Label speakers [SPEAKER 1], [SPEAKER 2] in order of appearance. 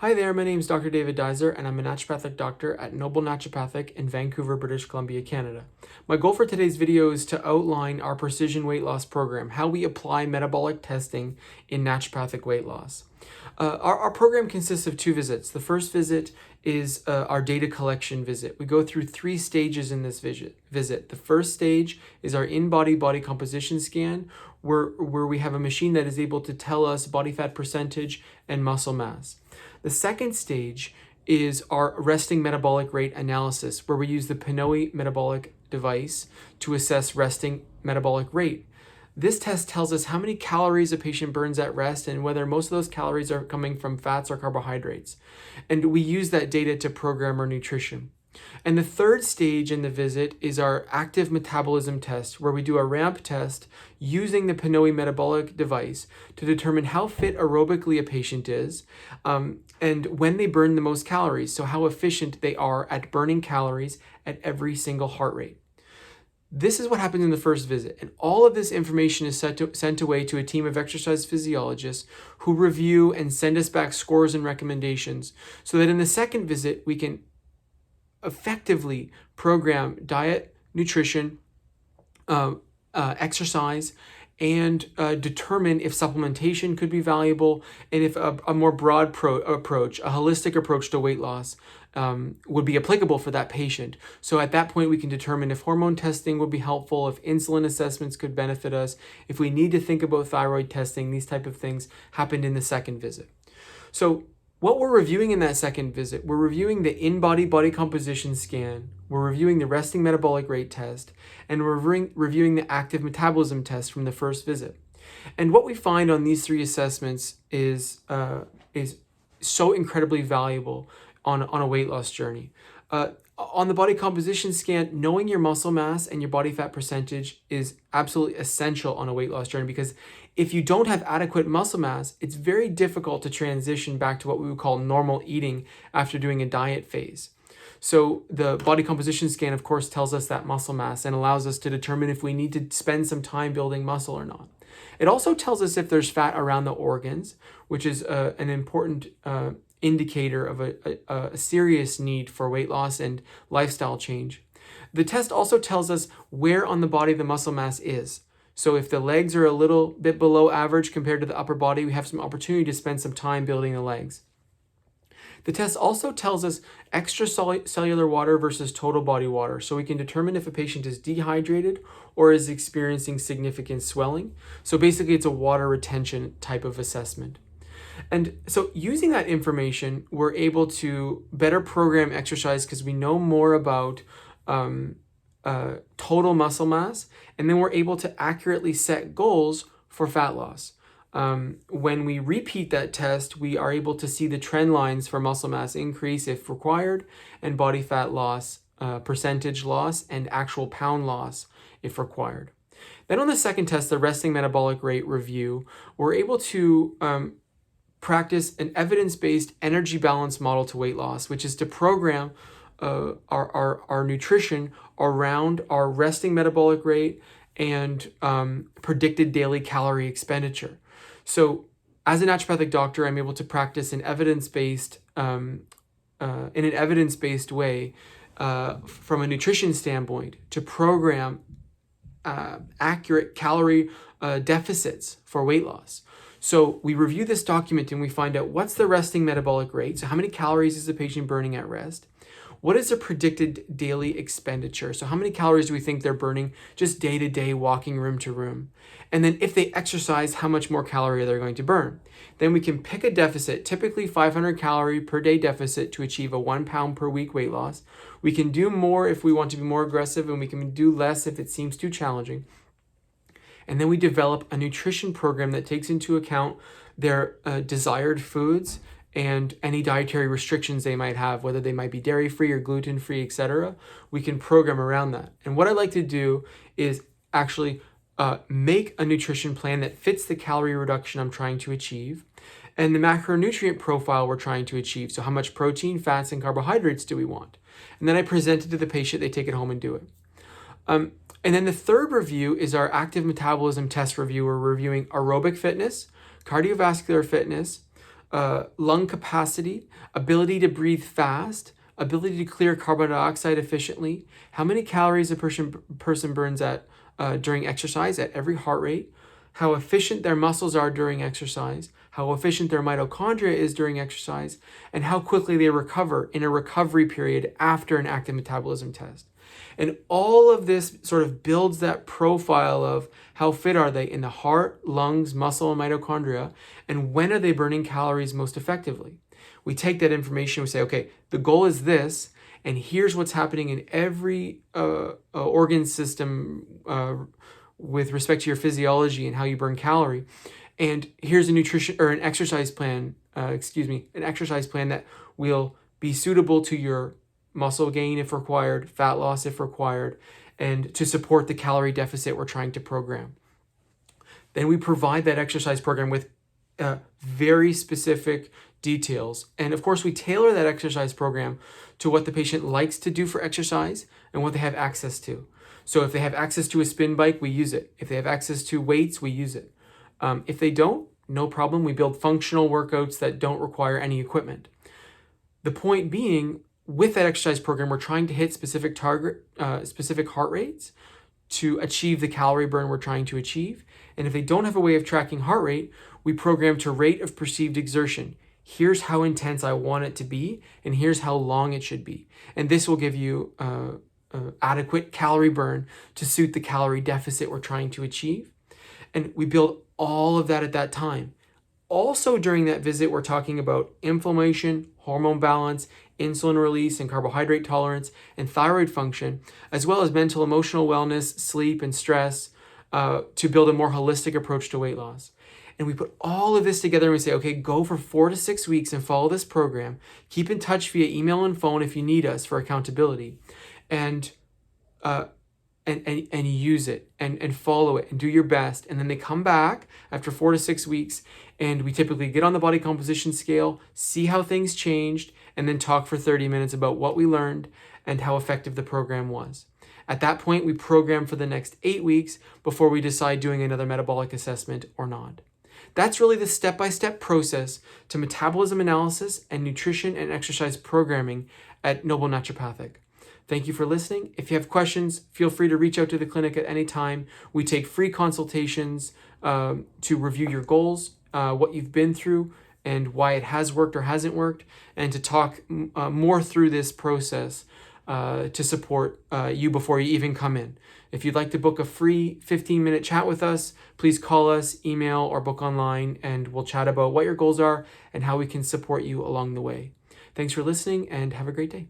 [SPEAKER 1] Hi there, my name is Dr. David Duizer, and I'm a naturopathic doctor at Noble Naturopathic in Vancouver, British Columbia, Canada. My goal for today's video is to outline our precision weight loss program, how we apply metabolic testing in naturopathic weight loss. Our program consists of 2 visits. The first visit is our data collection visit. We go through 3 stages in this visit. The first stage is our in-body body composition scan, where we have a machine that is able to tell us body fat percentage and muscle mass. The second stage is our resting metabolic rate analysis, where we use the Pinoy metabolic device to assess resting metabolic rate. This test tells us how many calories a patient burns at rest and whether most of those calories are coming from fats or carbohydrates. And we use that data to program our nutrition. And the third stage in the visit is our active metabolism test, where we do a ramp test using the Pinoy metabolic device to determine how fit aerobically a patient is and when they burn the most calories, so how efficient they are at burning calories at every single heart rate. This is what happens in the first visit, and all of this information is sent away to a team of exercise physiologists who review and send us back scores and recommendations so that in the second visit we can effectively program diet, nutrition, exercise, and determine if supplementation could be valuable and if a more broad approach, a holistic approach to weight loss would be applicable for that patient. So at that point, we can determine if hormone testing would be helpful, if insulin assessments could benefit us, if we need to think about thyroid testing. These type of things happened in the second visit. So what we're reviewing in that second visit, we're reviewing the in-body body composition scan, we're reviewing the resting metabolic rate test, and we're reviewing the active metabolism test from the first visit. And what we find on these 3 assessments is so incredibly valuable on a weight loss journey. On the body composition scan, knowing your muscle mass and your body fat percentage is absolutely essential on a weight loss journey, because if you don't have adequate muscle mass, it's very difficult to transition back to what we would call normal eating after doing a diet phase. So the body composition scan, of course, tells us that muscle mass and allows us to determine if we need to spend some time building muscle or not. It also tells us if there's fat around the organs, which is an important indicator of a serious need for weight loss and lifestyle change. The test also tells us where on the body the muscle mass is. So if the legs are a little bit below average compared to the upper body, we have some opportunity to spend some time building the legs. The test also tells us extracellular water versus total body water, so we can determine if a patient is dehydrated or is experiencing significant swelling. So basically, it's a water retention type of assessment. And so using that information, we're able to better program exercise because we know more about total muscle mass, and then we're able to accurately set goals for fat loss. When we repeat that test, we are able to see the trend lines for muscle mass increase if required, and body fat loss, percentage loss, and actual pound loss if required. Then on the second test, the resting metabolic rate review, we're able to practice an evidence-based energy balance model to weight loss, which is to program our nutrition around our resting metabolic rate and predicted daily calorie expenditure. So as a naturopathic doctor, I'm able to practice an evidence-based in an evidence-based way from a nutrition standpoint to program accurate calorie deficits for weight loss. So we review this document and we find out what's the resting metabolic rate. So how many calories is the patient burning at rest? What is the predicted daily expenditure? So how many calories do we think they're burning just day to day, walking room to room? And then if they exercise, how much more calorie are they going to burn? Then we can pick a deficit, typically 500 calorie per day deficit, to achieve a 1 pound per week weight loss. We can do more if we want to be more aggressive, and we can do less if it seems too challenging. And then we develop a nutrition program that takes into account their desired foods and any dietary restrictions they might have, whether they might be dairy-free or gluten-free, etc. We can program around that. And what I like to do is actually make a nutrition plan that fits the calorie reduction I'm trying to achieve and the macronutrient profile we're trying to achieve. So how much protein, fats, and carbohydrates do we want? And then I present it to the patient, they take it home and do it. And then the third review is our active metabolism test review. We're reviewing aerobic fitness, cardiovascular fitness, lung capacity, ability to breathe fast, ability to clear carbon dioxide efficiently, how many calories a person burns at during exercise at every heart rate, how efficient their muscles are during exercise, how efficient their mitochondria is during exercise, and how quickly they recover in a recovery period after an active metabolism test. And all of this sort of builds that profile of how fit are they in the heart, lungs, muscle, and mitochondria, and when are they burning calories most effectively. We take that information, we say, okay, the goal is this, and here's what's happening in every organ system with respect to your physiology and how you burn calorie. And here's a nutrition or an exercise plan, an exercise plan that will be suitable to your muscle gain if required, fat loss if required, and to support the calorie deficit we're trying to program. Then we provide that exercise program with very specific details. And of course, we tailor that exercise program to what the patient likes to do for exercise and what they have access to. So if they have access to a spin bike, we use it. If they have access to weights, we use it. If they don't, no problem. We build functional workouts that don't require any equipment. The point being, with that exercise program, we're trying to hit specific heart rates to achieve the calorie burn we're trying to achieve. And if they don't have a way of tracking heart rate, we program to rate of perceived exertion. Here's how intense I want it to be, and here's how long it should be. And this will give you adequate calorie burn to suit the calorie deficit we're trying to achieve. And we build all of that at that time. Also during that visit, we're talking about inflammation, hormone balance, insulin release and carbohydrate tolerance, and thyroid function, as well as mental, emotional wellness, sleep, and stress to build a more holistic approach to weight loss. And we put all of this together and we say, okay, go for 4 to 6 weeks and follow this program. Keep in touch via email and phone if you need us for accountability. And use it and follow it and do your best. And then they come back after 4 to 6 weeks, and we typically get on the body composition scale, see how things changed, and then talk for 30 minutes about what we learned and how effective the program was. At that point, we program for the next 8 weeks before we decide doing another metabolic assessment or not. That's really the step-by-step process to metabolism analysis and nutrition and exercise programming at Noble Naturopathic. Thank you for listening. If you have questions, feel free to reach out to the clinic at any time. We take free consultations to review your goals, what you've been through, and why it has worked or hasn't worked, and to talk more through this process to support you before you even come in. If you'd like to book a free 15-minute chat with us, please call us, email, or book online, and we'll chat about what your goals are and how we can support you along the way. Thanks for listening, and have a great day.